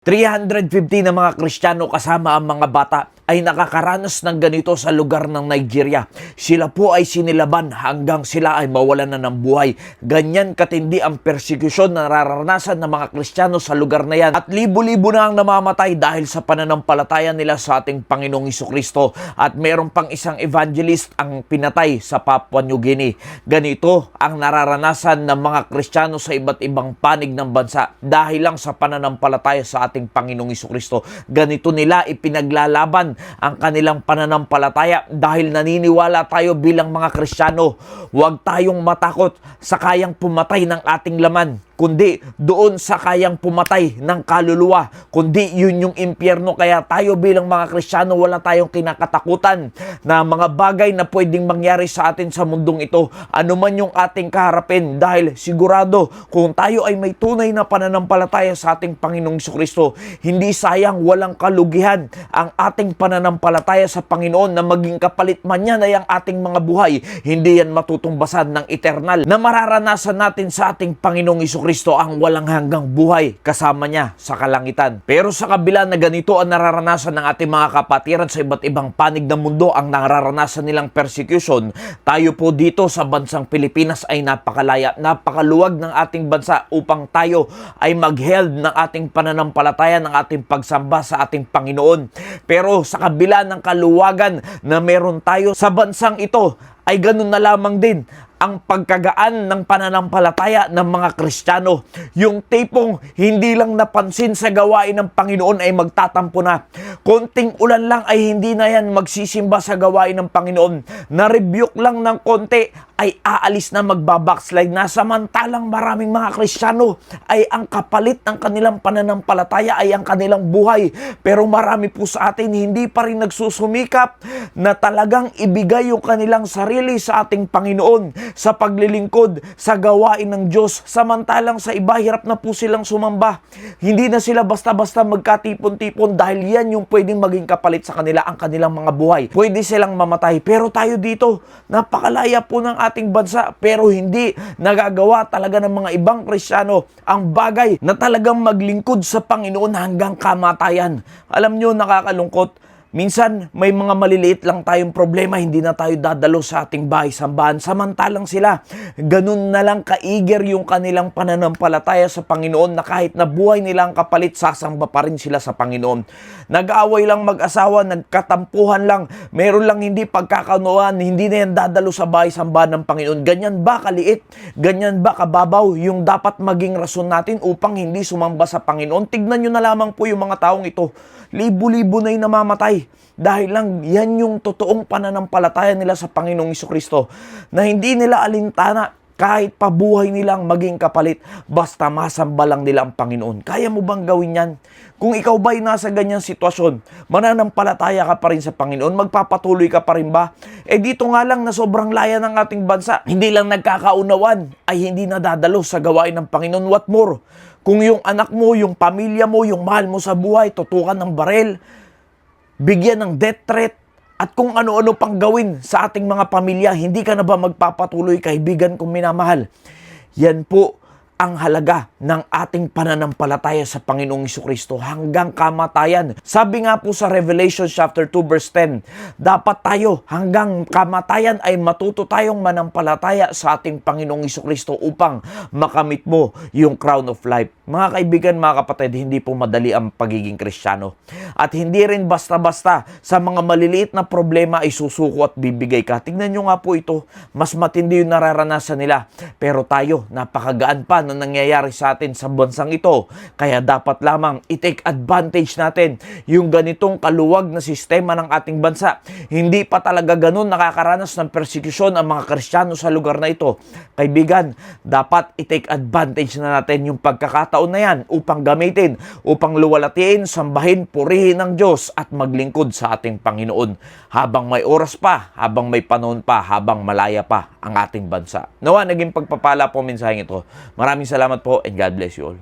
350 na mga Kristiyano kasama ang mga bata ay nakakaranas ng ganito sa lugar ng Nigeria. Sila po ay sinilaban hanggang sila ay mawalan na ng buhay. Ganyan katindi ang persekusyon na nararanasan ng mga Kristiyano sa lugar na yan. At libo-libo na ang namamatay dahil sa pananampalataya nila sa ating Panginoong Jesucristo. At meron pang isang evangelist ang pinatay sa Papua New Guinea. Ganito ang nararanasan ng mga Kristiyano sa iba't ibang panig ng bansa dahil lang sa pananampalataya sa ating Panginoong Jesucristo. Ganito nila ipinaglalaban ang kanilang pananampalataya dahil naniniwala tayo bilang mga Kristiyano. Huwag tayong matakot sa kayang pumatay ng ating laman, kundi doon sa kayang pumatay ng kaluluwa, kundi yun yung impyerno. Kaya tayo bilang mga Kristiyano, wala tayong kinakatakutan na mga bagay na pwedeng mangyari sa atin sa mundong ito, ano man yung ating kaharapin, dahil sigurado kung tayo ay may tunay na pananampalataya sa ating Panginoong Jesucristo, hindi sayang, walang kalugihan ang ating pananampalataya sa Panginoon na maging kapalit man yan ay ang ating mga buhay. Hindi yan matutungbasan ng eternal na mararanasan natin sa ating Panginoong Jesucristo, ang walang hanggang buhay kasama niya sa kalangitan. Pero sa kabila na ganito ang nararanasan ng ating mga kapatiran sa iba't ibang panig ng mundo, ang nararanasan nilang persecution, tayo po dito sa bansang Pilipinas ay napakalaya, napakaluwag ng ating bansa upang tayo ay mag-held ng ating pananampalataya, ng ating pagsamba sa ating Panginoon. Pero sa kabila ng kaluwagan na meron tayo sa bansang ito, ay ganun na lamang din ang pagkagaan ng pananampalataya ng mga Kristiyano. Yung tipong hindi lang napansin sa gawain ng Panginoon ay magtatampo na. Konting ulan lang ay hindi na yan magsisimba sa gawain ng Panginoon. Na-rebuke lang ng konti ay aalis na, magbabackslide na. Samantalang maraming mga Kristiyano ay ang kapalit ng kanilang pananampalataya ay ang kanilang buhay. Pero marami po sa atin hindi pa rin nagsusumikap na talagang ibigay yung kanilang sarili sa ating Panginoon, sa paglilingkod, sa gawain ng Diyos. Samantalang sa iba, hirap na po silang sumamba. Hindi na sila basta-basta magkatipon-tipon dahil yan yung pwedeng maging kapalit sa kanila, ang kanilang mga buhay. Pwede silang mamatay. Pero tayo dito, napakalaya po ng ating bansa, pero hindi nagagawa talaga ng mga ibang Kristiyano ang bagay na talagang maglingkod sa Panginoon hanggang kamatayan. Alam nyo, nakakalungkot. Minsan, may mga maliliit lang tayong problema, hindi na tayo dadalo sa ating bahay-sambahan. Samantalang sila, ganun na lang ka-eager yung kanilang pananampalataya sa Panginoon na kahit na buhay nilang kapalit, sasamba pa rin sila sa Panginoon. Nag-aaway lang mag-asawa, nagkatampuhan lang, meron lang hindi pagkakaunawan, hindi na yan dadalo sa bahay-sambahan ng Panginoon. Ganyan ba kaliit? Ganyan ba kababaw yung dapat maging rason natin upang hindi sumamba sa Panginoon? Tignan nyo na lamang po yung mga taong ito. Libo-libo na yung namamatay dahil lang yan yung totoong pananampalataya nila sa Panginoong Jesucristo, na hindi nila alintana kahit pabuhay nilang maging kapalit basta masamba lang nila ang Panginoon. Kaya mo bang gawin yan? Kung ikaw ba'y nasa ganyang sitwasyon, mananampalataya ka pa rin sa Panginoon, magpapatuloy ka pa rin ba? Dito nga lang na sobrang laya ng ating bansa, hindi lang nagkakaunawan ay hindi nadadalo sa gawain ng Panginoon. What more? Kung yung anak mo, yung pamilya mo, yung mahal mo sa buhay, tutukan ng barel, bigyan ng death threat, at kung ano-ano pang gawin sa ating mga pamilya, hindi ka na ba magpapatuloy, kaibigan kong minamahal? Yan po ang halaga ng ating pananampalataya sa Panginoong Jesucristo hanggang kamatayan. Sabi nga po sa Revelation chapter 2 verse 10, dapat tayo hanggang kamatayan ay matuto tayong manampalataya sa ating Panginoong Jesucristo upang makamit mo yung crown of life. Mga kaibigan, mga kapatid, hindi po madali ang pagiging Kristiyano. At hindi rin basta-basta sa mga maliliit na problema ay susuko at bibigay ka. Tignan nyo nga po ito, mas matindi yung nararanasan nila. Pero tayo, napakagaan pa na nangyayari sa atin sa bansang ito. Kaya dapat lamang i-take advantage natin yung ganitong kaluwag na sistema ng ating bansa. Hindi pa talaga ganun nakakaranas ng persecution ang mga Kristiyano sa lugar na ito. Kaibigan, dapat i-take advantage na natin yung pagkakataon na yan upang gamitin, upang luwalatiin, sambahin, purihin ng Diyos at maglingkod sa ating Panginoon habang may oras pa, habang may panahon pa, habang malaya pa ang ating bansa. Nawa, naging pagpapala po mensaheng ito. Maraming salamat po and God bless you all.